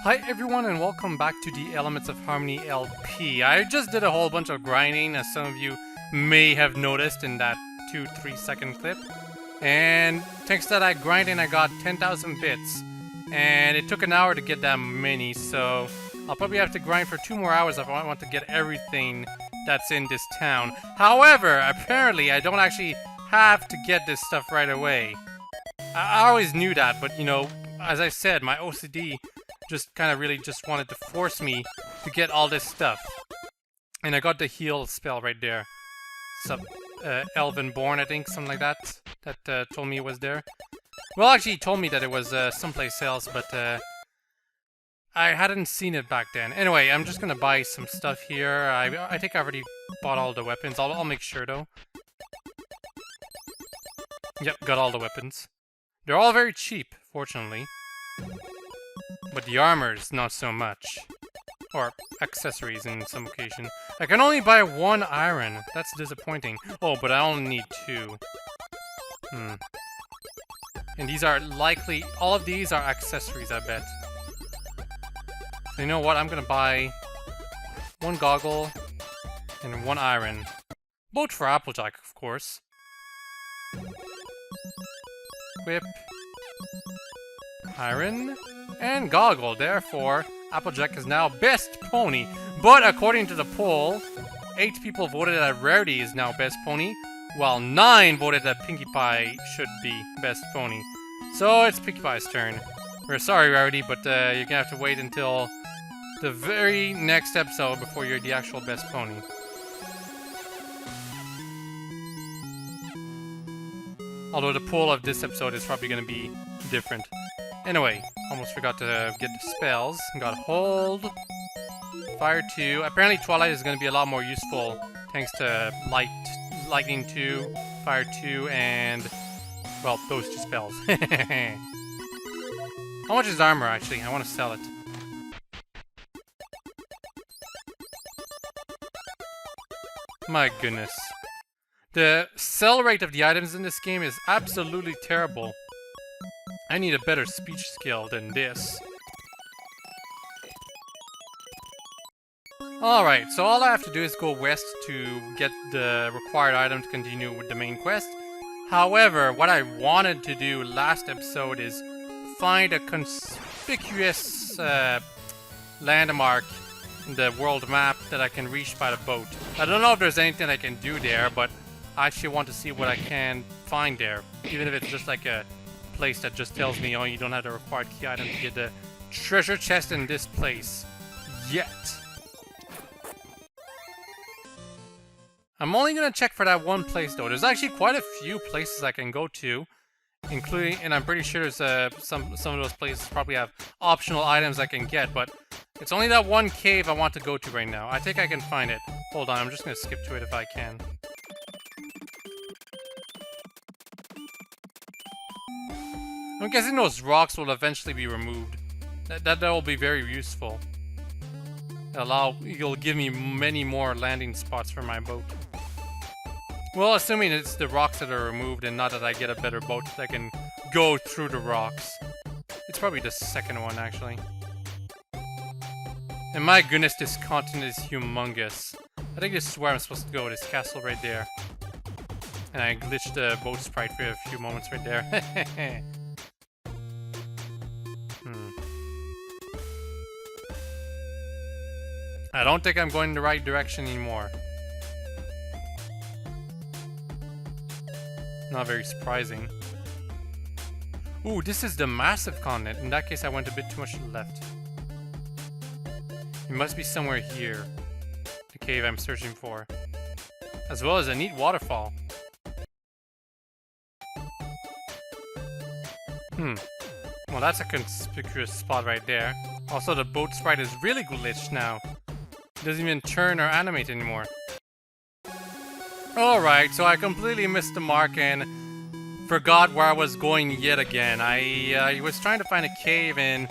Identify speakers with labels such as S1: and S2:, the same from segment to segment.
S1: Hi everyone and welcome back to the Elements of Harmony LP. I just did a whole bunch of grinding, as some of you may have noticed in that 2-3 second clip. And thanks to that grinding I got 10,000 bits. And it took an hour to get that many, so I'll probably have to grind for 2 more hours if I want to get everything that's in this town. However, apparently I don't actually have to get this stuff right away. I always knew that, but you know, as I said, my OCD just kind of really just wanted to force me to get all this stuff. And I got the heal spell right there. Elven Born, I think, something like that, that told me it was there. Well, actually, he told me that it was someplace else, but I hadn't seen it back then. Anyway, I'm just gonna buy some stuff here. I think I already bought all the weapons. I'll make sure, though. Yep, got all the weapons. They're all very cheap, fortunately. But the armor's not so much. Or accessories in some occasion. I can only buy 1 iron. That's disappointing. Oh, but I only need 2. And these are likely... all of these are accessories, I bet. So you know what? I'm gonna buy 1 goggle and 1 iron. Both for Applejack, of course. Equip. Iron. And goggle, therefore, Applejack is now best pony. But according to the poll, 8 people voted that Rarity is now best pony, while 9 voted that Pinkie Pie should be best pony. So it's Pinkie Pie's turn. We're sorry, Rarity, but you're gonna have to wait until the very next episode before you're the actual best pony. Although the poll of this episode is probably gonna be different. Anyway, almost forgot to get the spells. Got Hold, Fire 2. Apparently Twilight is going to be a lot more useful thanks to Lightning 2, Fire 2, and, well, those 2 spells. How much is armor, actually? I want to sell it. My goodness. The sell rate of the items in this game is absolutely terrible. I need a better speech skill than this. Alright, so all I have to do is go west to get the required item to continue with the main quest. However, what I wanted to do last episode is find a conspicuous landmark in the world map that I can reach by the boat. I don't know if there's anything I can do there, but I actually want to see what I can find there. Even if it's just like a place that just tells me, oh, you don't have the required key item to get the treasure chest in this place yet. I'm only gonna check for that one place though. There's actually quite a few places I can go to, including, and I'm pretty sure there's some of those places probably have optional items I can get, but it's only that one cave I want to go to right now. I think I can find it. Hold on, I'm just gonna skip to it if I can. I'm guessing those rocks will eventually be removed. That will be very useful. It'll give me many more landing spots for my boat. Well, assuming it's the rocks that are removed and not that I get a better boat that can go through the rocks. It's probably the second one, actually. And my goodness, this continent is humongous. I think this is where I'm supposed to go, this castle right there. And I glitched the boat sprite for a few moments right there. I don't think I'm going the right direction anymore. Not very surprising. Ooh, this is the massive continent. In that case, I went a bit too much to the left. It must be somewhere here. The cave I'm searching for. As well as a neat waterfall. Well, that's a conspicuous spot right there. Also, the boat sprite is really glitched now. It doesn't even turn or animate anymore. Alright, so I completely missed the mark and forgot where I was going yet again. I was trying to find a cave in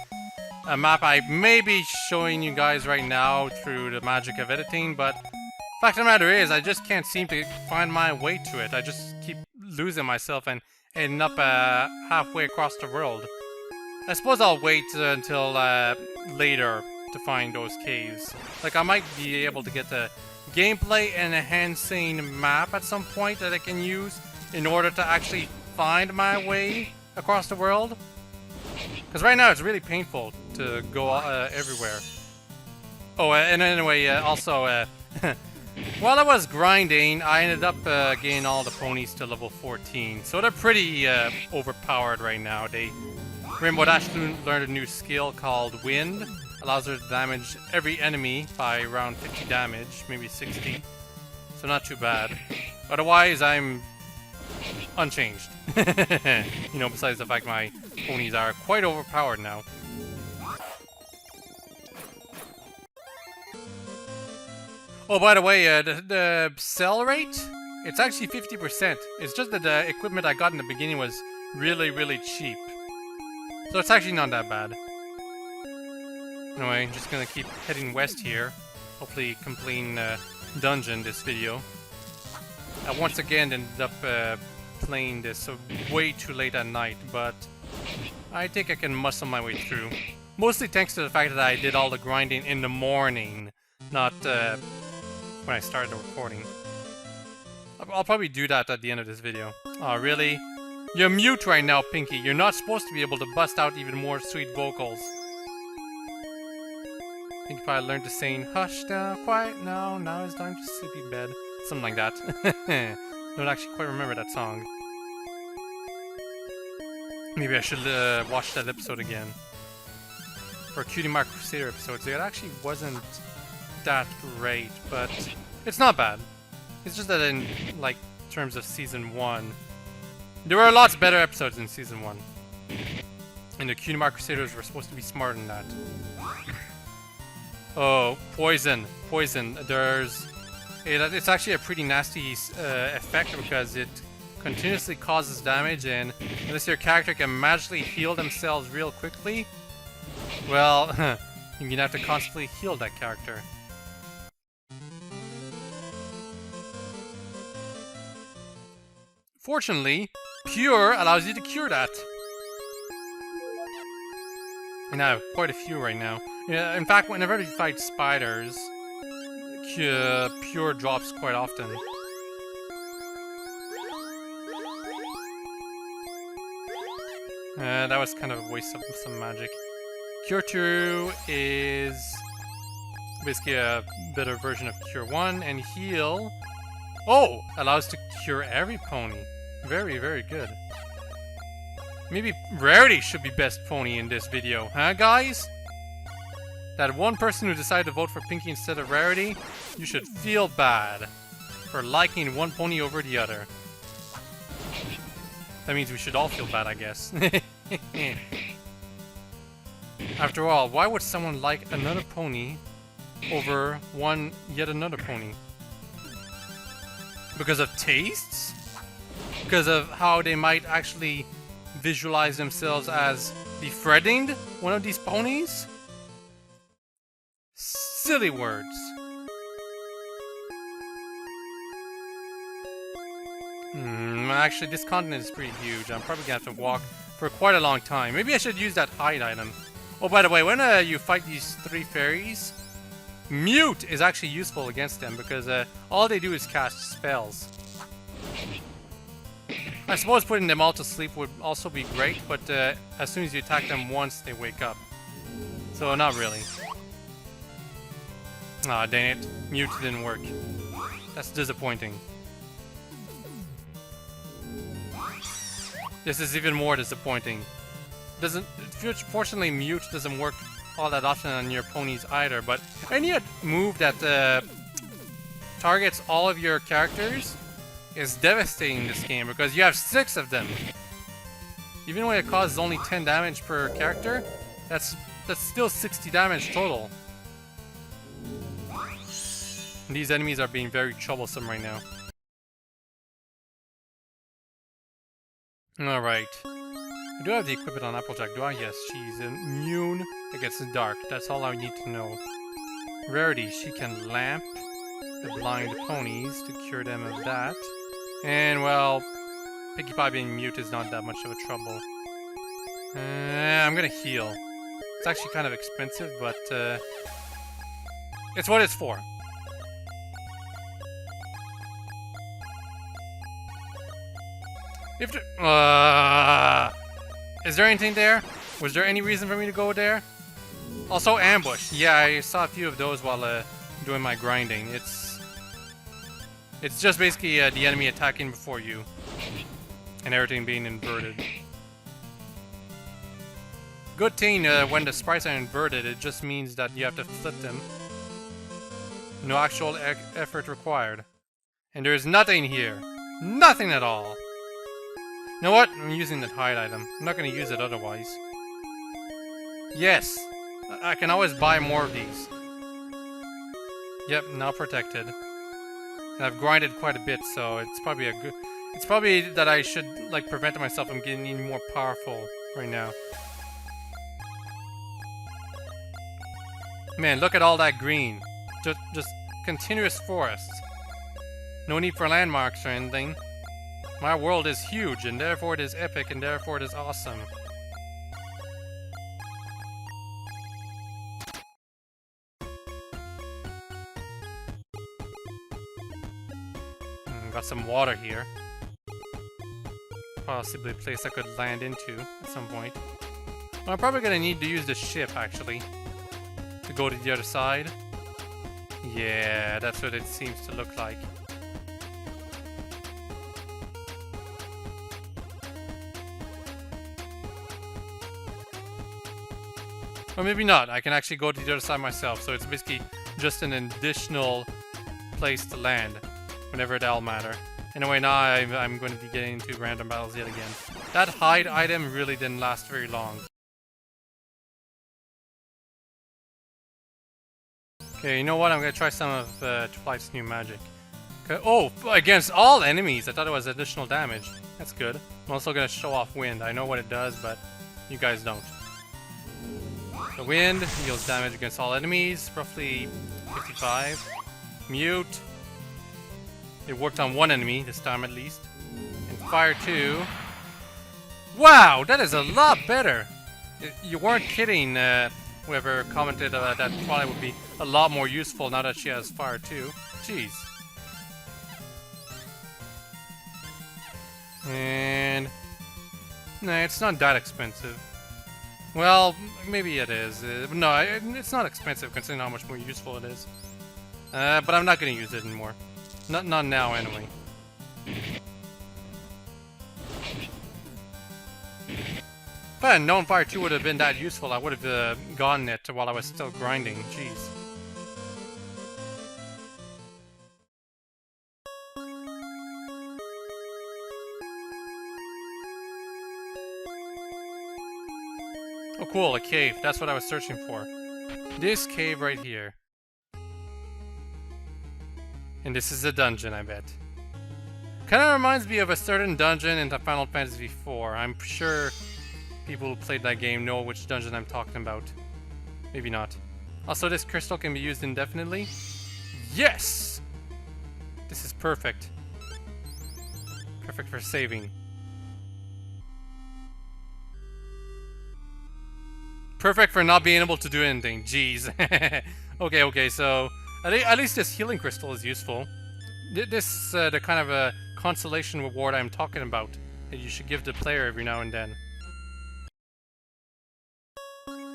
S1: a map I may be showing you guys right now through the magic of editing, but fact of the matter is, I just can't seem to find my way to it. I just keep losing myself and ending up halfway across the world. I suppose I'll wait until later to find those caves. Like, I might be able to get the gameplay enhancing map at some point that I can use in order to actually find my way across the world. Because right now it's really painful to go everywhere. Oh, and anyway, also, while I was grinding, I ended up getting all the ponies to level 14. So they're pretty overpowered right now. Rainbow Dash learned a new skill called Wind. Allows her to damage every enemy by around 50 damage, maybe 60. So not too bad. Otherwise, I'm unchanged. You know, besides the fact my ponies are quite overpowered now. Oh, by the way, the sell rate, it's actually 50%. It's just that the equipment I got in the beginning was really, really cheap. So it's actually not that bad. Anyway, I'm just gonna keep heading west here. Hopefully completing dungeon this video. I once again ended up playing this way too late at night, but I think I can muscle my way through. Mostly thanks to the fact that I did all the grinding in the morning, not when I started the recording. I'll probably do that at the end of this video. Oh, really? You're mute right now, Pinky. You're not supposed to be able to bust out even more sweet vocals. I think if I learned to sing, hush down, quiet now, now it's time to sleepy bed. Something like that. Don't actually quite remember that song. Maybe I should watch that episode again. For Cutie Mark Crusader episodes, it actually wasn't that great, but it's not bad. It's just that in, like, terms of Season 1, there were lots better episodes in Season 1. And the Cutie Mark Crusaders were supposed to be smarter than that. Oh, poison. Poison. It's actually a pretty nasty effect because it continuously causes damage, and unless your character can magically heal themselves real quickly, well, you're gonna have to constantly heal that character. Fortunately, Pure allows you to cure that. And I have quite a few right now. Yeah, in fact, whenever you fight spiders, Pure drops quite often. That was kind of a waste of some magic. Cure 2 is basically a better version of Cure 1, and Heal... Oh! Allows to cure every pony. Very, very good. Maybe Rarity should be best pony in this video, huh guys? That one person who decided to vote for Pinky instead of Rarity, you should feel bad for liking one pony over the other. That means we should all feel bad, I guess. After all, why would someone like another pony over yet another pony? Because of tastes? Because of how they might actually visualize themselves as befriending one of these ponies? Silly words. Actually, this continent is pretty huge. I'm probably gonna have to walk for quite a long time. Maybe I should use that hide item. Oh, by the way, when you fight these 3 fairies, Mute is actually useful against them because all they do is cast spells. I suppose putting them all to sleep would also be great, but as soon as you attack them once, they wake up. So, not really. Aw, dang it. Mute didn't work. That's disappointing. This is even more disappointing. Fortunately, Mute doesn't work all that often on your ponies either, but any move that targets all of your characters is devastating in this game because you have 6 of them. Even when it causes only 10 damage per character, that's still 60 damage total. And these enemies are being very troublesome right now. Alright. I do have the equipment on Applejack, do I? Yes, she's immune against the dark. That's all I need to know. Rarity, she can lamp the blind ponies to cure them of that. And, well, Pinkie Pie being mute is not that much of a trouble. I'm gonna heal. It's actually kind of expensive, but it's what it's for. If is there anything there? Was there any reason for me to go there? Also, ambush. Yeah, I saw a few of those while doing my grinding. It's just basically the enemy attacking before you, and everything being inverted. Good thing when the sprites are inverted, it just means that you have to flip them. No actual effort required. And there's nothing here. Nothing at all. You know what? I'm using that hide item. I'm not going to use it otherwise. Yes! I can always buy more of these. Yep, now protected. And I've grinded quite a bit, so it's probably a good... It's probably that I should, like, prevent myself from getting any more powerful right now. Man, look at all that green. Just continuous forests. No need for landmarks or anything. My world is huge, and therefore it is epic, and therefore it is awesome. Got some water here. Possibly a place I could land into at some point. Well, I'm probably gonna need to use the ship, actually, to go to the other side. Yeah, that's what it seems to look like. Or maybe not. I can actually go to the other side myself, so it's basically just an additional place to land whenever that'll matter. Anyway, now I'm going to be getting into random battles yet again. That hide item really didn't last very long. Okay, you know what? I'm going to try some of Twilight's new magic. Okay. Oh, against all enemies! I thought it was additional damage. That's good. I'm also going to show off wind. I know what it does, but you guys don't. The wind deals damage against all enemies, roughly 55. Mute. It worked on one enemy, this time at least. And fire 2. Wow, that is a lot better! You weren't kidding, whoever commented that Twilight would be a lot more useful now that she has fire 2. Jeez. And... nah, it's not that expensive. Well, maybe it is. No, it's not expensive considering how much more useful it is. But I'm not going to use it anymore. Not now, anyway. If I had known Fire 2 would have been that useful, I would have gotten it while I was still grinding. Jeez. Oh cool, a cave. That's what I was searching for. This cave right here. And this is a dungeon, I bet. Kinda reminds me of a certain dungeon in the Final Fantasy IV. I'm sure people who played that game know which dungeon I'm talking about. Maybe not. Also, this crystal can be used indefinitely. Yes! This is perfect. Perfect for saving. Perfect for not being able to do anything. Jeez. Okay, so at least this healing crystal is useful. This is the kind of a consolation reward I'm talking about that you should give the player every now and then.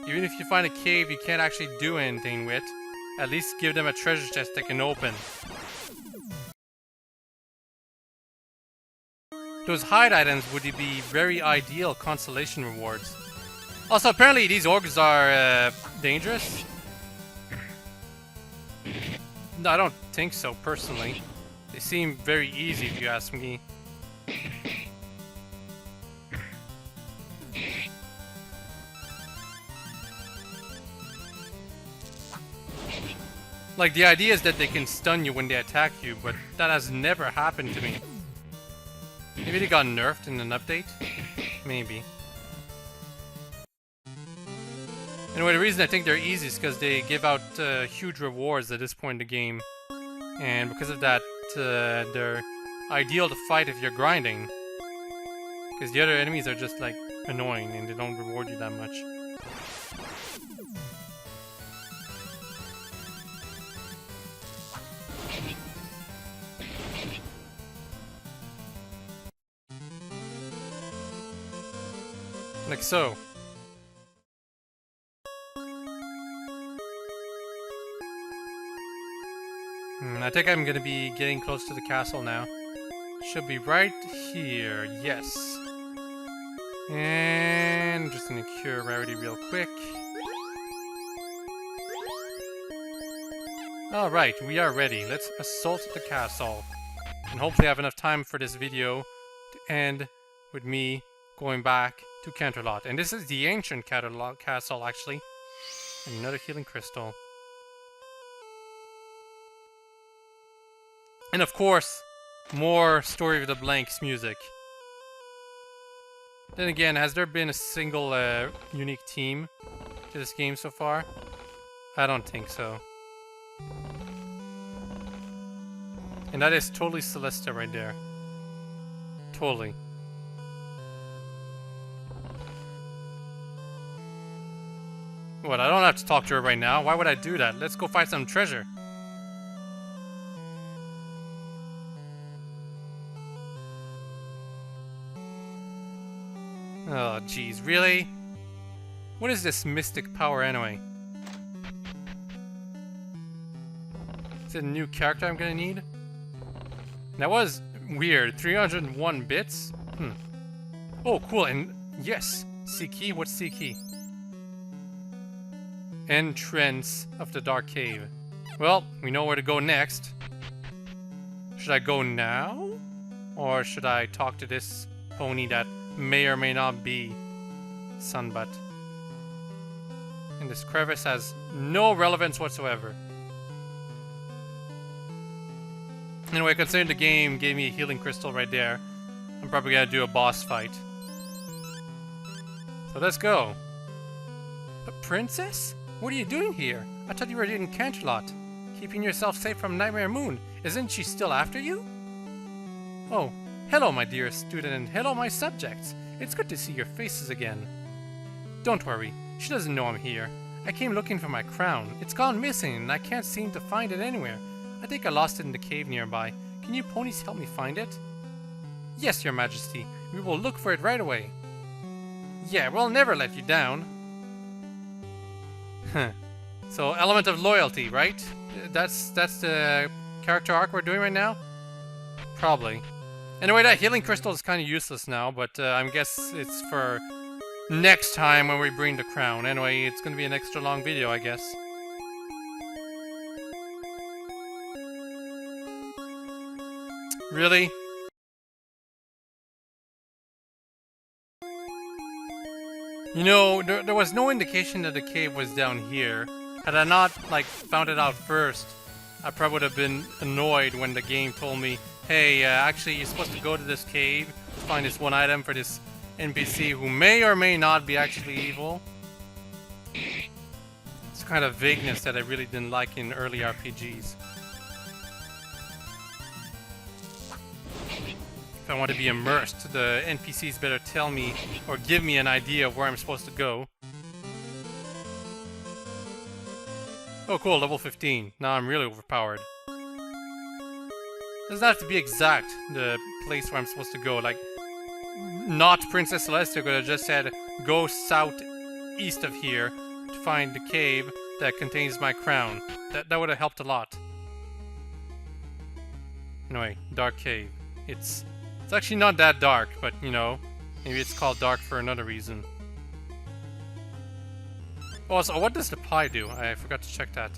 S1: Even if you find a cave you can't actually do anything with, at least give them a treasure chest they can open. Those hide items would be very ideal consolation rewards. Also, apparently these orcs are dangerous. No, I don't think so, personally. They seem very easy, if you ask me. Like, the idea is that they can stun you when they attack you, but that has never happened to me. Maybe they got nerfed in an update? Maybe. Anyway, the reason I think they're easy is because they give out huge rewards at this point in the game. And because of that, they're ideal to fight if you're grinding. Because the other enemies are just like annoying and they don't reward you that much. Like so. I think I'm gonna be getting close to the castle now. Should be right here, yes. And I'm just gonna cure Rarity real quick. Alright, we are ready. Let's assault the castle. And hopefully I have enough time for this video to end with me going back to Canterlot. And this is the ancient Canterlot castle, actually. And another healing crystal. And of course, more Story of the Blanks music. Then again, has there been a single unique theme to this game so far? I don't think so. And that is totally Celestia right there. Totally. What, I don't have to talk to her right now. Why would I do that? Let's go find some treasure. Oh, jeez, really? What is this mystic power anyway? Is it a new character I'm gonna need? That was weird. 301 bits? Oh, cool, and yes! C key? What's C key? Entrance of the Dark Cave. Well, we know where to go next. Should I go now? Or should I talk to this pony that may or may not be Sunbutt? And this crevice has no relevance whatsoever. Anyway, considering the game gave me a healing crystal right there, I'm probably gonna do a boss fight. So let's go. But Princess? What are you doing here? I thought you were in Canterlot, keeping yourself safe from Nightmare Moon. Isn't she still after you? Oh, hello my dearest student, and hello my subjects. It's good to see your faces again. Don't worry, she doesn't know I'm here. I came looking for my crown. It's gone missing, and I can't seem to find it anywhere. I think I lost it in the cave nearby. Can you ponies help me find it? Yes, your majesty. We will look for it right away. Yeah, we'll never let you down. So, element of loyalty, right? That's the character arc we're doing right now? Probably. Anyway, that healing crystal is kind of useless now, but I guess it's for next time when we bring the crown. Anyway, it's going to be an extra long video, I guess. Really? You know, there was no indication that the cave was down here. Had I not, like, found it out first, I probably would have been annoyed when the game told me, hey, actually, you're supposed to go to this cave to find this one item for this NPC who may or may not be actually evil. It's kind of vagueness that I really didn't like in early RPGs. If I want to be immersed, the NPCs better tell me or give me an idea of where I'm supposed to go. Oh cool, level 15. Now I'm really overpowered. Doesn't have to be exact, the place where I'm supposed to go. Like, not Princess Celestia could have just said, go southeast of here to find the cave that contains my crown. That would have helped a lot. Anyway, Dark Cave. It's actually not that dark, but, you know, maybe it's called dark for another reason. Also, what does the pie do? I forgot to check that.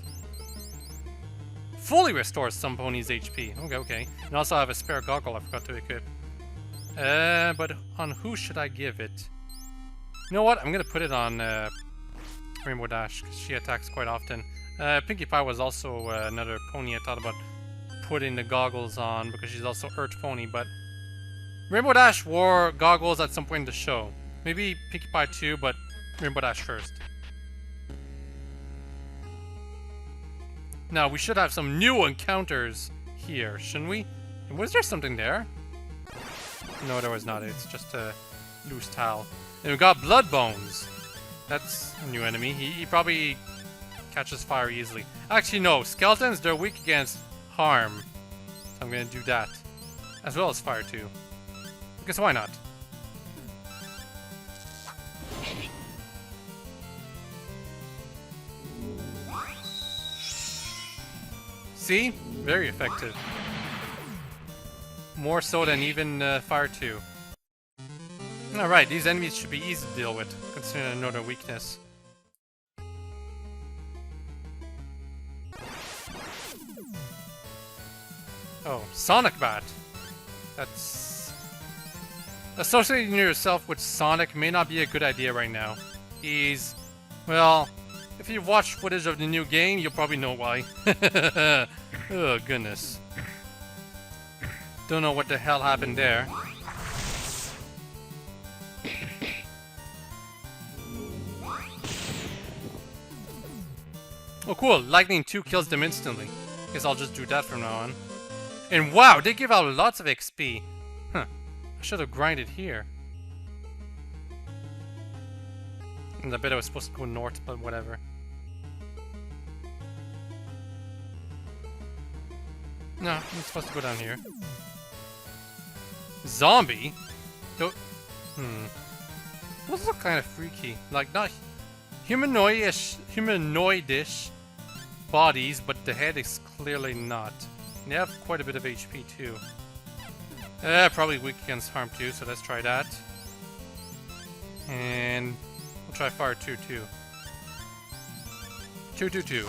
S1: Fully restores some ponies' HP. Okay. And also I have a spare goggle I forgot to equip. But on who should I give it? You know what? I'm gonna put it on Rainbow Dash, because she attacks quite often. Pinkie Pie was also another pony I thought about putting the goggles on, because she's also Earth Pony, but Rainbow Dash wore goggles at some point in the show. Maybe Pinkie Pie too, but Rainbow Dash first. Now, we should have some new encounters here, shouldn't we? And was there something there? No, there was not. It's just a loose towel. And we got Blood Bones. That's a new enemy. He probably catches fire easily. Actually, no. Skeletons, they're weak against harm. So I'm gonna do that. As well as fire, too. Because why not? See? Very effective. More so than even fire 2. Alright, these enemies should be easy to deal with, considering another weakness. Oh, Sonic Bat. That's... Associating yourself with Sonic may not be a good idea right now. He's... Well, if you've watched footage of the new game, you'll probably know why. Oh, goodness. Don't know what the hell happened there. Oh cool, Lightning 2 kills them instantly. Guess I'll just do that from now on. And wow, they give out lots of XP. Huh, I should have grinded here. And I bet I was supposed to go north, but whatever. No, I'm supposed to go down here. Zombie? Those look kind of freaky. Like, not humanoidish bodies, but the head is clearly not. And they have quite a bit of HP too. Probably weak against harm too, so let's try that. And we'll try fire 2 too. 2.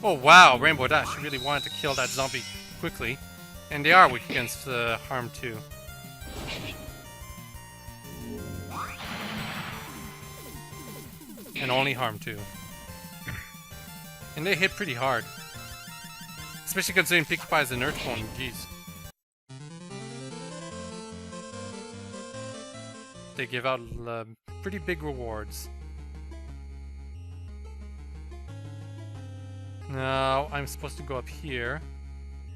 S1: Oh wow, Rainbow Dash really wanted to kill that zombie quickly. And they are weak against harm too. And only harm too. And they hit pretty hard. Especially considering Pinkie Pie is an Earth form, jeez. They give out pretty big rewards. Now, I'm supposed to go up here.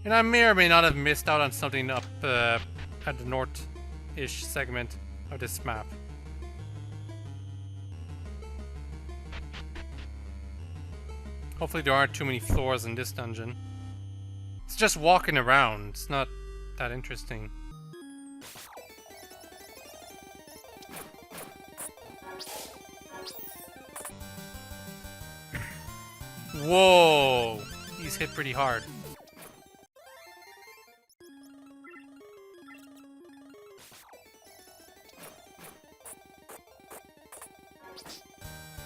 S1: And I may or may not have missed out on something up at the north-ish segment of this map. Hopefully there aren't too many floors in this dungeon. It's just walking around. It's not that interesting. Whoa! He's hit pretty hard.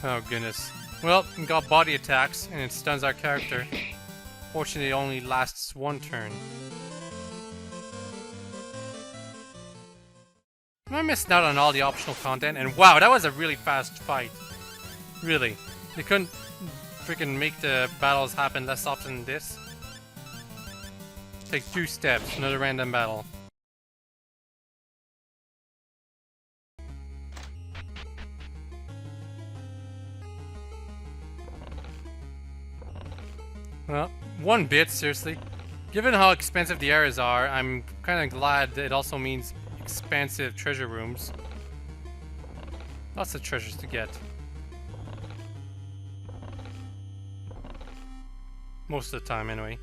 S1: Oh goodness. Well, we got body attacks, and it stuns our character. Fortunately, it only lasts one turn. Am I missing out on all the optional content? And wow, that was a really fast fight. Really. They couldn't freaking make the battles happen less often than this. Take 2 steps, another random battle. Well, 1 bit, seriously. Given how expensive the areas are, I'm kind of glad that it also means expansive treasure rooms. Lots of treasures to get. Most of the time, anyway.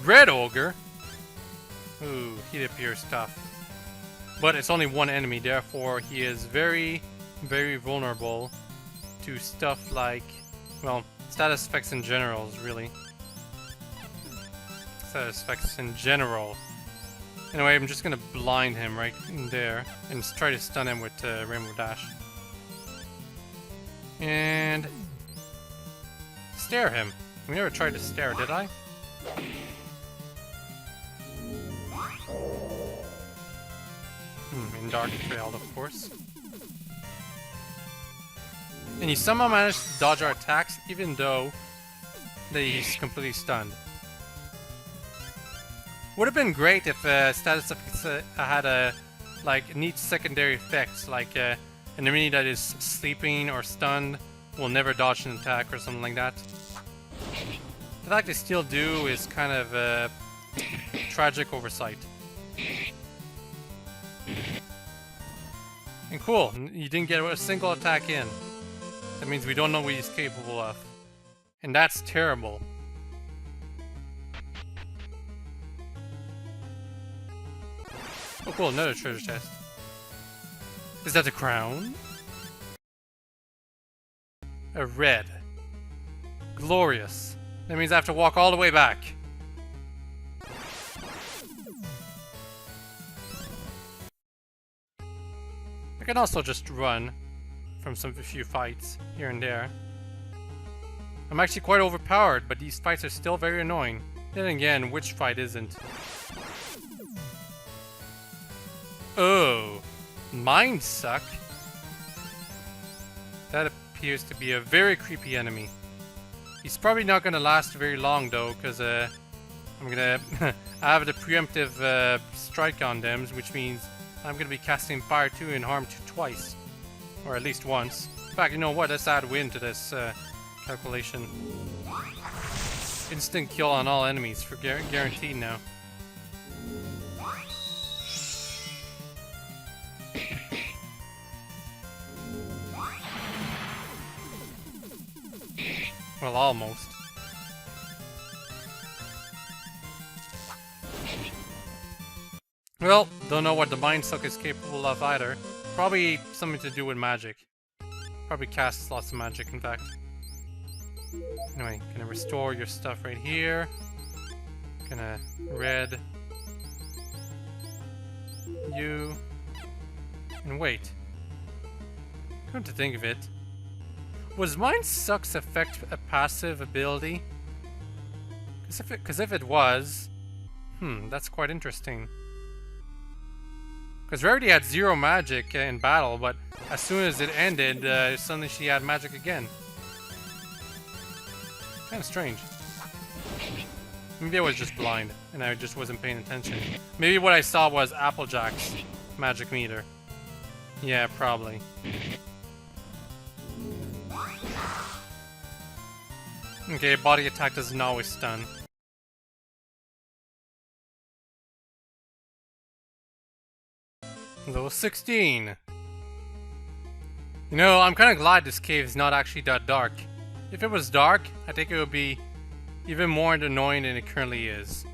S1: Red Ogre? Ooh, he appears tough. But it's only 1 enemy, therefore he is very, very vulnerable to stuff like, well, status effects in general, really. Status effects in general. Anyway, I'm just gonna blind him right in there and try to stun him with Rainbow Dash. And stare him. We never tried to stare, did I? In Dark Trail, of course. And he somehow managed to dodge our attacks, even though he's completely stunned. Would have been great if status effects had a neat secondary effects, like an enemy that is sleeping or stunned will never dodge an attack or something like that. The fact they still do is kind of a tragic oversight. And cool, you didn't get a single attack in. That means we don't know what he's capable of. And that's terrible. Oh cool, another treasure chest. Is that the crown? A red. Glorious. That means I have to walk all the way back. I can also just run from a few fights here and there. I'm actually quite overpowered, but these fights are still very annoying. Then again, which fight isn't? Oh, Mind Suck. That appears to be a very creepy enemy. He's probably not going to last very long though, because I'm gonna have the preemptive strike on them, which means I'm gonna be casting Fire 2 and Harm 2 twice, or at least once. In fact, you know what? Let's add Wind to this calculation. Instant kill on all enemies for guaranteed now. Well, almost. Well, don't know what the Mind Suck is capable of either. Probably something to do with magic. Probably casts lots of magic, in fact. Anyway, gonna restore your stuff right here. Gonna red you. And wait. Come to think of it, was Mind Suck's effect a passive ability? Because if it was, that's quite interesting. Because Rarity had 0 magic in battle, but as soon as it ended, suddenly she had magic again. Kind of strange. Maybe I was just blind, and I just wasn't paying attention. Maybe what I saw was Applejack's magic meter. Yeah, probably. Okay, body attack doesn't always stun. Level 16. You know, I'm kind of glad this cave is not actually that dark. If it was dark, I think it would be even more annoying than it currently is.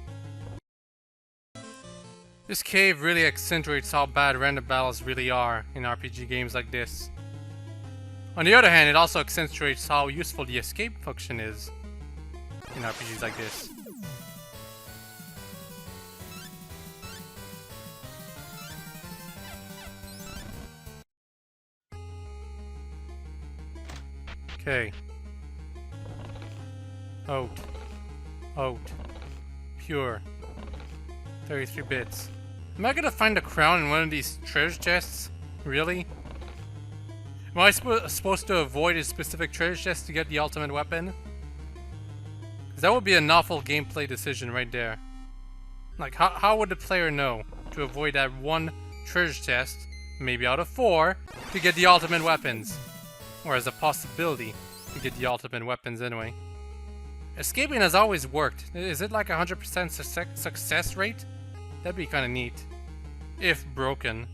S1: This cave really accentuates how bad random battles really are in RPG games like this. On the other hand, it also accentuates how useful the escape function is in RPGs like this. Okay. Out. Out. Pure. 33 bits. Am I gonna find a crown in one of these treasure chests? Really? Am I supposed to avoid a specific treasure chest to get the ultimate weapon? Because that would be an awful gameplay decision right there. Like, how would the player know to avoid that one treasure chest, maybe out of 4, to get the ultimate weapons? Or as a possibility to get the ultimate weapons anyway. Escaping has always worked. Is it like 100% success rate? That'd be kind of neat. If broken.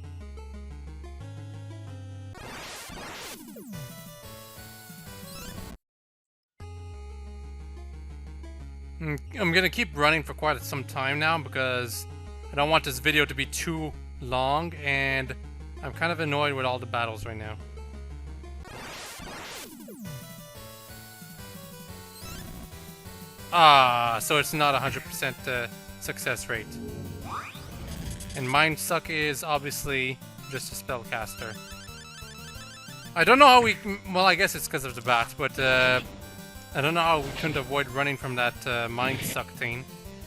S1: I'm gonna keep running for quite some time now because I don't want this video to be too long, and I'm kind of annoyed with all the battles right now. So it's not 100% success rate. And Mind Suck is obviously just a spellcaster. I don't know how we... Well, I guess it's because of the bat, but I don't know how we couldn't avoid running from that Mind Suck thing.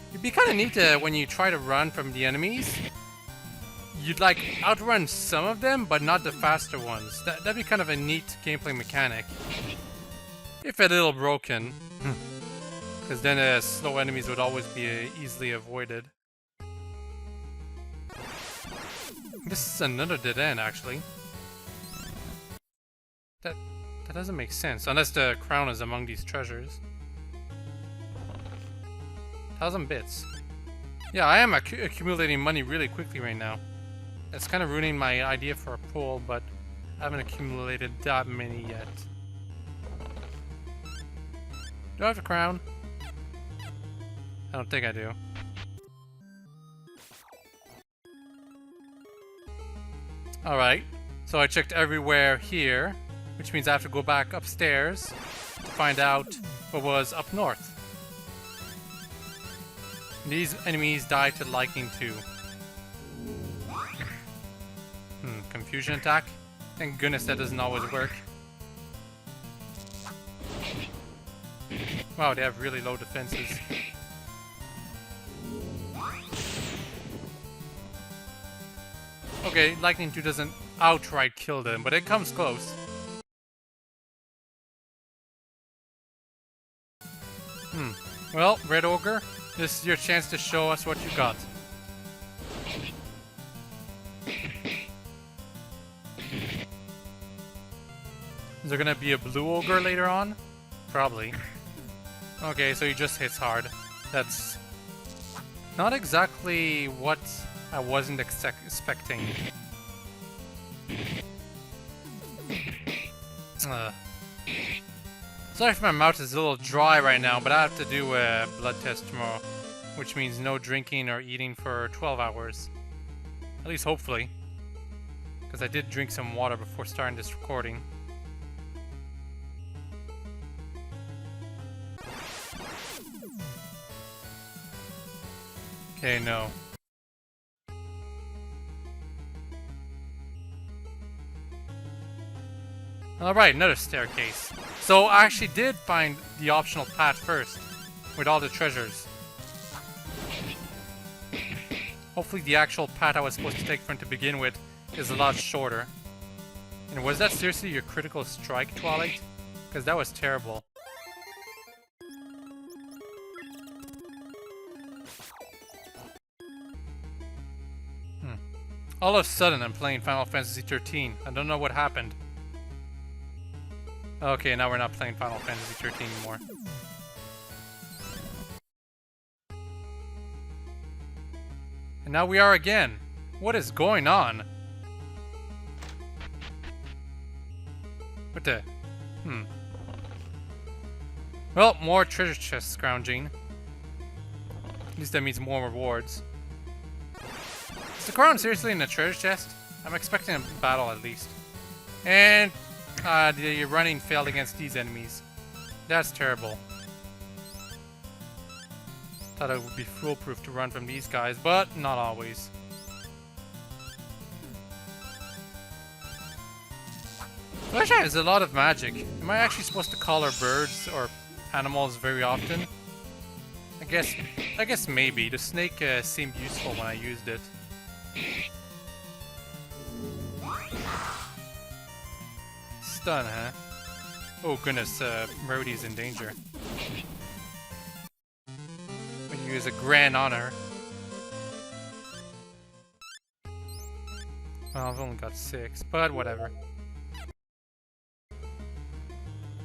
S1: It'd be kind of neat when you try to run from the enemies, you'd like outrun some of them, but not the faster ones. That'd be kind of a neat gameplay mechanic. If a little broken. Because then slow enemies would always be easily avoided. This is another dead end, actually. That doesn't make sense, unless the crown is among these treasures. 1,000 bits. Yeah, I am accumulating money really quickly right now. It's kind of ruining my idea for a pull, but I haven't accumulated that many yet. Do I have a crown? I don't think I do. Alright, so I checked everywhere here, which means I have to go back upstairs to find out what was up north. These enemies die to lightning too. Confusion attack? Thank goodness that doesn't always work. Wow, they have really low defenses. Okay, Lightning 2 doesn't outright kill them, but it comes close. Well, Red Ogre, this is your chance to show us what you got. Is there gonna be a Blue Ogre later on? Probably. Okay, so he just hits hard. That's not exactly what I wasn't expecting. Sorry if my mouth is a little dry right now, but I have to do a blood test tomorrow, which means no drinking or eating for 12 hours. At least hopefully. Because I did drink some water before starting this recording. Okay, no. Alright, another staircase. So I actually did find the optional path first, with all the treasures. Hopefully the actual path I was supposed to take from to begin with is a lot shorter. And was that seriously your critical strike, Twilight? Because that was terrible. All of a sudden I'm playing Final Fantasy 13. I don't know what happened. Okay, now we're not playing Final Fantasy 13 anymore. And now we are again. What is going on? What the? Well, more treasure chest scrounging. At least that means more rewards. Is the crown seriously in the treasure chest? I'm expecting a battle at least. And the running failed against these enemies. That's terrible. Thought it would be foolproof to run from these guys, but not always. Celestia has a lot of magic. Am I actually supposed to color birds or animals very often? I guess maybe. The snake seemed useful when I used it. Stun, huh? Oh goodness, Rarity is in danger. We use a grand honor. Well, I've only got 6, but whatever.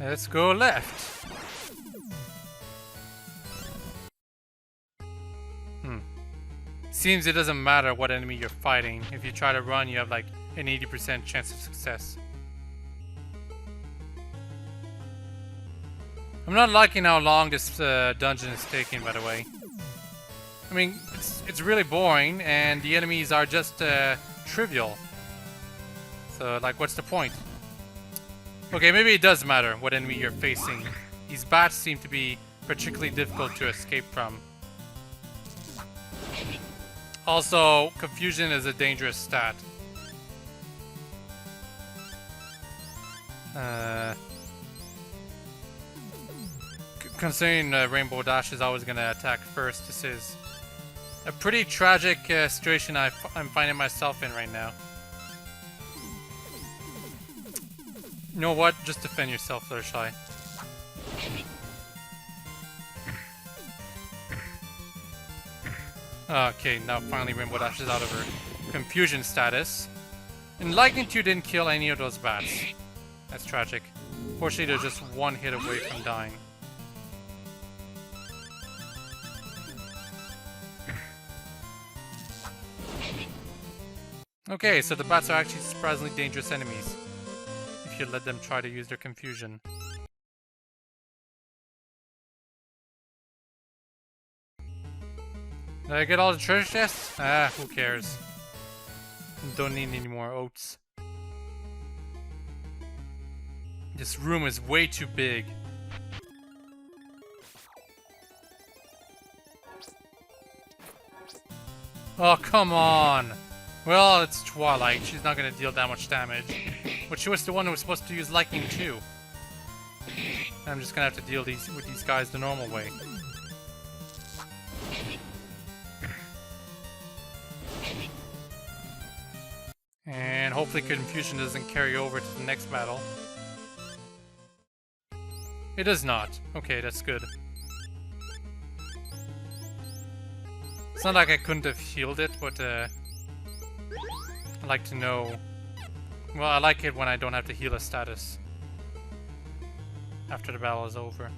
S1: Let's go left. Seems it doesn't matter what enemy you're fighting. If you try to run, you have like an 80% chance of success. I'm not liking how long this dungeon is taking, by the way. I mean, it's really boring, and the enemies are just trivial. So, like, what's the point? Okay, maybe it does matter what enemy you're facing. These bats seem to be particularly difficult to escape from. Also, confusion is a dangerous stat. Considering Rainbow Dash is always going to attack first, this is a pretty tragic situation I'm finding myself in right now. You know what? Just defend yourself, Fluttershy. Okay, now finally Rainbow Dash is out of her confusion status. And Lightning 2 didn't kill any of those bats. That's tragic. Fortunately, they're just one hit away from dying. Okay, so the bats are actually surprisingly dangerous enemies if you let them try to use their confusion. Did I get all the treasure chests? Ah, who cares? Don't need any more oats. This room is way too big. Oh, come on! Well, it's Twilight. She's not gonna deal that much damage. But she was the one who was supposed to use lightning too. I'm just gonna have to deal with these guys the normal way. And hopefully confusion doesn't carry over to the next battle. It does not. Okay, that's good. It's not like I couldn't have healed it, but I'd like to know... Well, I like it when I don't have to heal a status after the battle is over.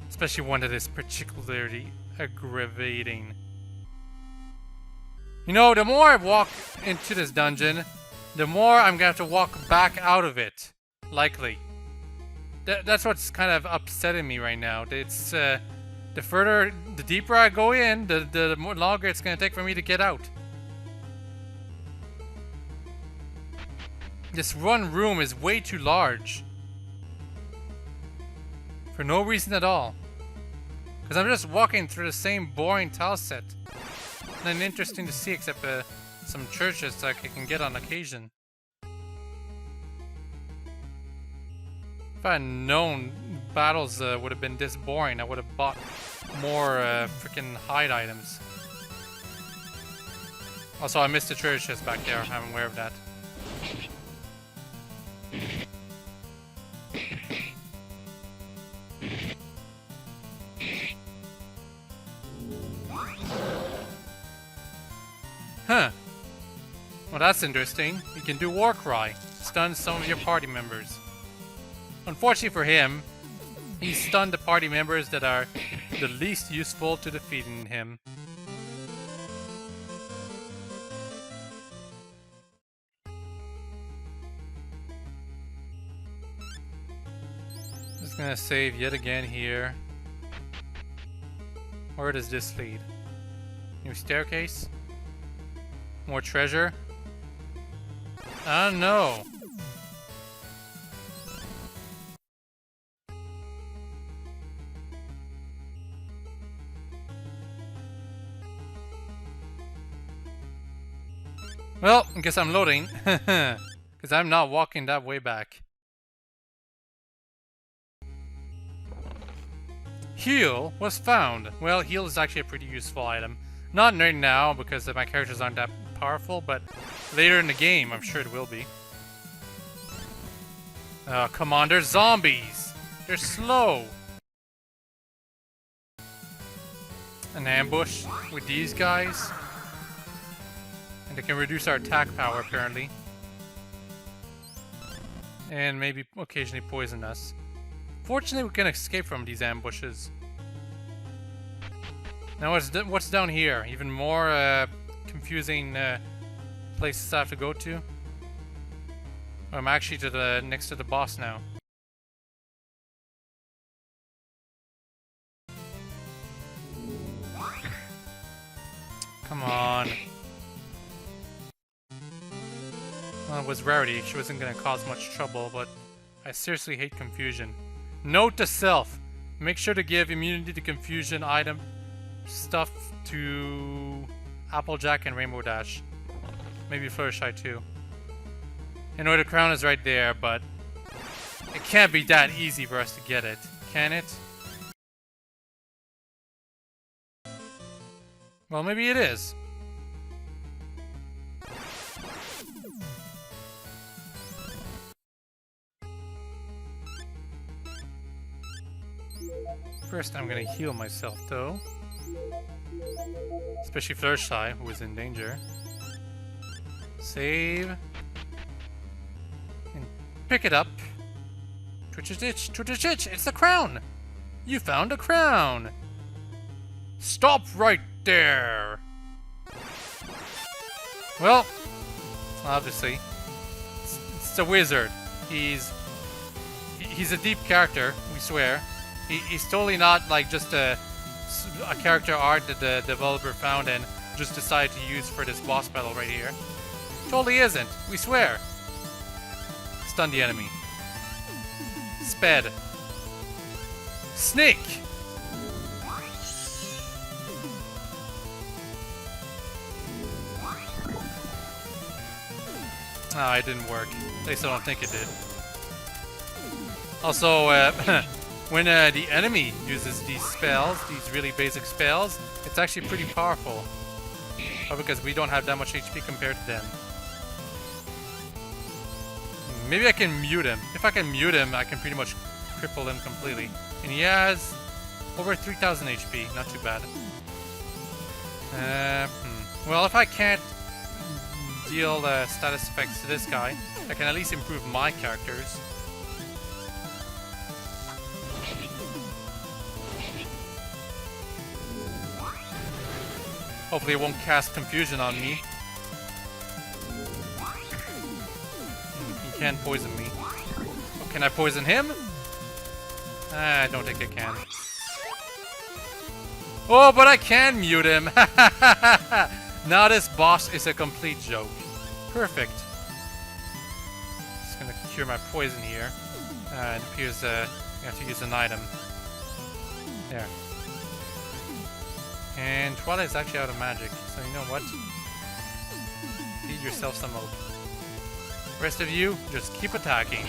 S1: Especially one that is particularly aggravating. You know, the more I walk into this dungeon, the more I'm gonna have to walk back out of it. Likely. That's what's kind of upsetting me right now. It's, the deeper I go in, the more longer it's gonna take for me to get out. This one room is way too large. For no reason at all. Because I'm just walking through the same boring tile set. Nothing interesting to see except some churches that I can get on occasion. If I had known battles would have been this boring, I would have bought more freaking hide items. Also, I missed the treasure chest back there. I'm aware of that. Huh. Well, that's interesting. You can do War Cry. Stun some of your party members. Unfortunately for him, he stunned the party members that are the least useful to defeating him. Just gonna save yet again here. Where does this lead? New staircase? More treasure? I don't know. Well, I guess I'm loading. Because I'm not walking that way back. Heal was found. Well, heal is actually a pretty useful item. Not right now because my characters aren't that powerful, but later in the game I'm sure it will be. Oh, come on, they're zombies! They're slow! An ambush with these guys? And they can reduce our attack power apparently. And maybe occasionally poison us. Fortunately we can escape from these ambushes. Now what's down here? Even more confusing places I have to go to? I'm actually to next to the boss now. Come on. Well, it was Rarity. She wasn't going to cause much trouble, but I seriously hate confusion. Note to self. Make sure to give immunity to confusion item stuff to Applejack and Rainbow Dash. Maybe Fluttershy too. I know the crown is right there, but it can't be that easy for us to get it, can it? Well, maybe it is. First, I'm gonna heal myself, though. Especially Fluttershy, who is in danger. Save. And pick it up. Twitch-a-ditch, twitch-a-ditch, it's the crown! You found a crown! Stop right there! Well, obviously, it's a wizard. He's a deep character, we swear. He's totally not like just a character art that the developer found and just decided to use for this boss battle right here. Totally isn't, we swear. Stun the enemy. Sped. Snake! Oh, it didn't work. At least I don't think it did. Also, when the enemy uses these spells, these really basic spells, it's actually pretty powerful. Because we don't have that much HP compared to them. Maybe I can mute him. If I can mute him, I can pretty much cripple him completely. And he has over 3000 HP, not too bad. Well, if I can't deal status effects to this guy, I can at least improve my characters. Hopefully it won't cast confusion on me. He can poison me. Oh, can I poison him? I don't think I can. Oh, but I can mute him! Now this boss is a complete joke. Perfect. Just gonna cure my poison here. It appears I have to use an item. There. And Twilight's actually out of magic, so you know what? Feed yourself some oak. Rest of you, just keep attacking.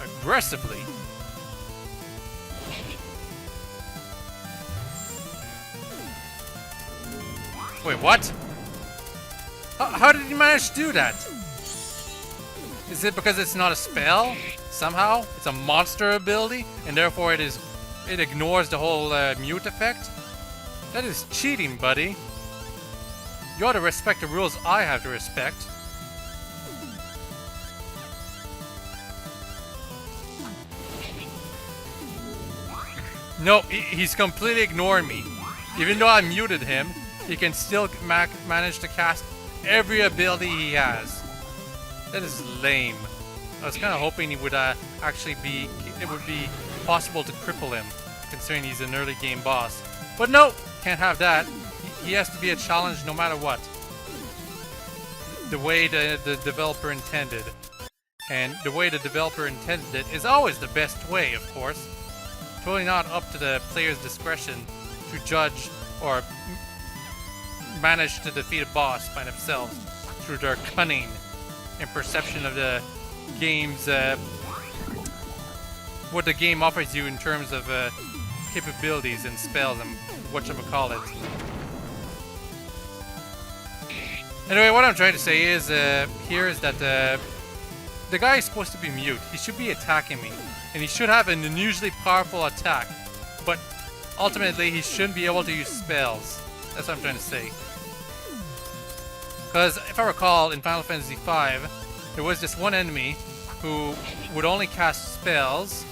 S1: Aggressively. Wait, what? How did he manage to do that? Is it because it's not a spell? Somehow? It's a monster ability, and therefore it ignores the whole mute effect? That is cheating, buddy. You ought to respect the rules I have to respect. No, he's completely ignoring me. Even though I muted him, he can still manage to cast every ability he has. That is lame. I was kind of hoping he would it would be possible to cripple him, considering he's an early game boss. But no, can't have that. He has to be a challenge no matter what. The way the developer intended. And the way the developer intended it is always the best way, of course. Totally not up to the player's discretion to judge or manage to defeat a boss by themselves through their cunning and perception of the game's what the game offers you in terms of capabilities and spells and whatchamacallit. Anyway, what I'm trying to say is here is that the guy is supposed to be mute. He should be attacking me, and he should have an unusually powerful attack, but ultimately he shouldn't be able to use spells. That's what I'm trying to say. Because if I recall, in Final Fantasy V, there was this one enemy who would only cast spells,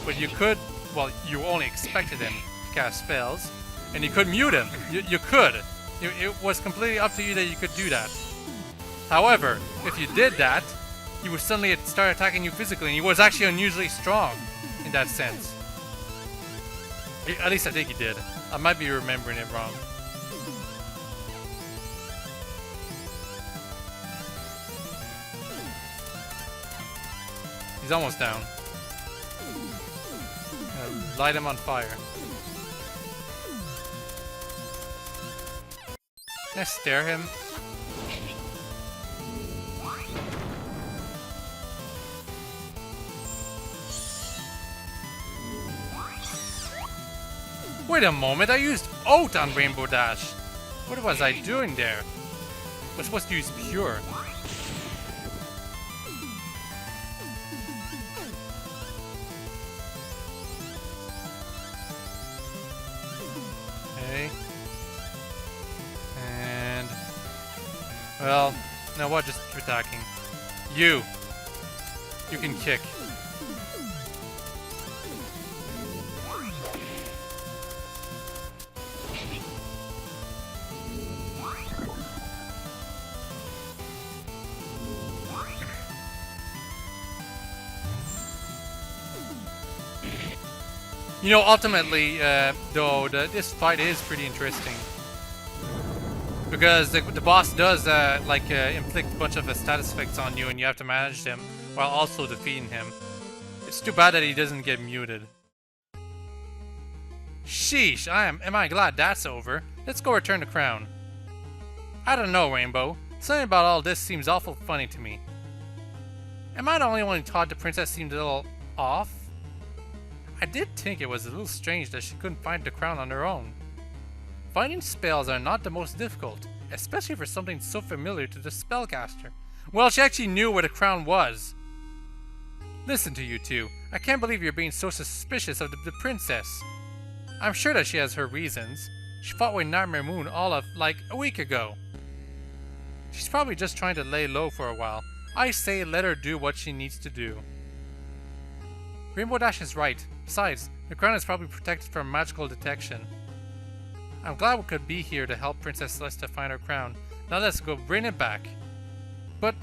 S1: but you could, well, you only expected him to cast spells, and you could mute him. You could. It was completely up to you that you could do that. However, if you did that, he would suddenly start attacking you physically, and he was actually unusually strong in that sense. At least I think he did. I might be remembering it wrong. He's almost down. Light him on fire. Can I stare him? Wait a moment, I used Oat on Rainbow Dash. What was I doing there? I was supposed to use Pure. Okay. And... well, you know what? Just keep attacking. You can kick. You know, ultimately, though, this fight is pretty interesting. Because the boss does, inflict a bunch of status effects on you, and you have to manage them while also defeating him. It's too bad that he doesn't get muted. Sheesh, am I glad that's over. Let's go return the crown. I don't know, Rainbow. Something about all this seems awful funny to me. Am I the only one who thought the princess seemed a little off? I did think it was a little strange that she couldn't find the crown on her own. Finding spells are not the most difficult, especially for something so familiar to the spellcaster. Well, she actually knew where the crown was. Listen to you two. I can't believe you're being so suspicious of the princess. I'm sure that she has her reasons. She fought with Nightmare Moon all of, like, a week ago. She's probably just trying to lay low for a while. I say let her do what she needs to do. Rainbow Dash is right. Besides, the crown is probably protected from magical detection. I'm glad we could be here to help Princess Celestia find her crown. Now let's go bring it back. But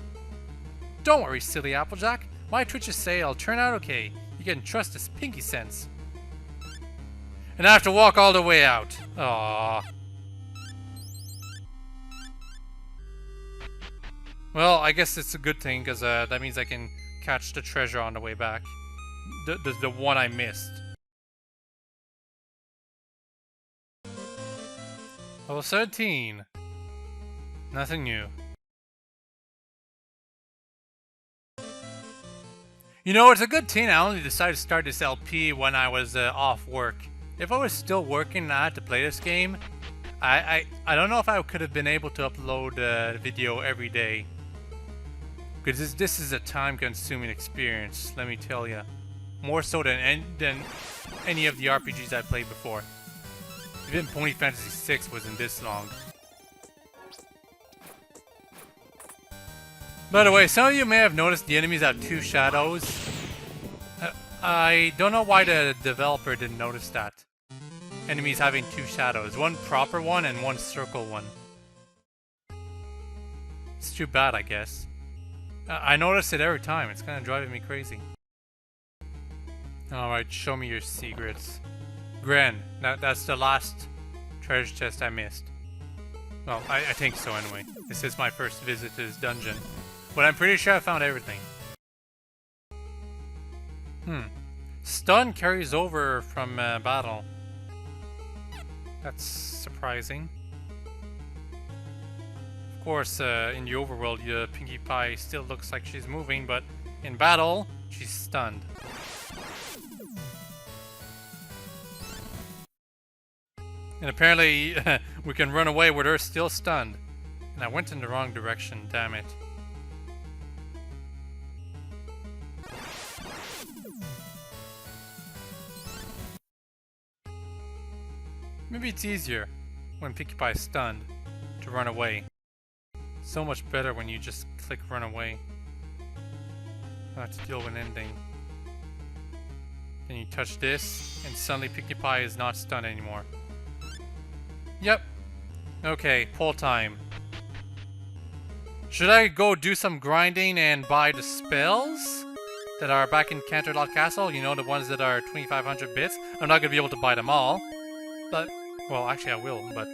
S1: don't worry, silly Applejack. My twitches say I'll turn out okay. You can trust this pinky sense. And I have to walk all the way out. Aww. Well, I guess it's a good thing, because that means I can catch the treasure on the way back. The one I missed. Level 17. Nothing new. You know, it's a good thing I only decided to start this LP when I was off work. If I was still working and I had to play this game, I don't know if I could have been able to upload a video every day. Because this is a time-consuming experience, let me tell you. More so than any of the RPGs I played before. Even Pony Fantasy VI wasn't this long. By the way, some of you may have noticed the enemies have two shadows. I don't know why the developer didn't notice that. Enemies having two shadows. One proper one and one circle one. It's too bad, I guess. I notice it every time. It's kind of driving me crazy. Alright, show me your secrets. Gren, that's the last treasure chest I missed. Well, I think so anyway. This is my first visit to this dungeon. But I'm pretty sure I found everything. Stun carries over from battle. That's surprising. Of course, in the overworld, Pinkie Pie still looks like she's moving, but in battle, she's stunned. And apparently, we can run away with her still stunned. And I went in the wrong direction, damn it. Maybe it's easier when Pinkie Pie is stunned to run away. So much better when you just click run away. I have to deal with an ending. Then you touch this, and suddenly Pinkie Pie is not stunned anymore. Yep. Okay, pull time. Should I go do some grinding and buy the spells that are back in Canterlot Castle? You know, the ones that are 2,500 bits? I'm not going to be able to buy them all. But, well, actually I will, but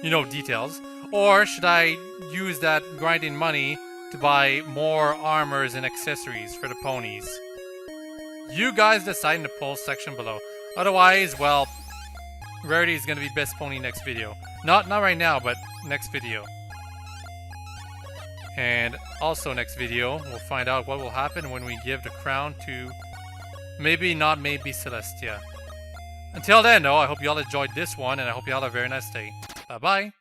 S1: you know, details. Or should I use that grinding money to buy more armors and accessories for the ponies? You guys decide in the poll section below. Otherwise, well, Rarity is going to be best pony next video. Not right now, but next video. And also next video, we'll find out what will happen when we give the crown to maybe Celestia. Until then, though, I hope you all enjoyed this one, and I hope you all have a very nice day. Bye-bye.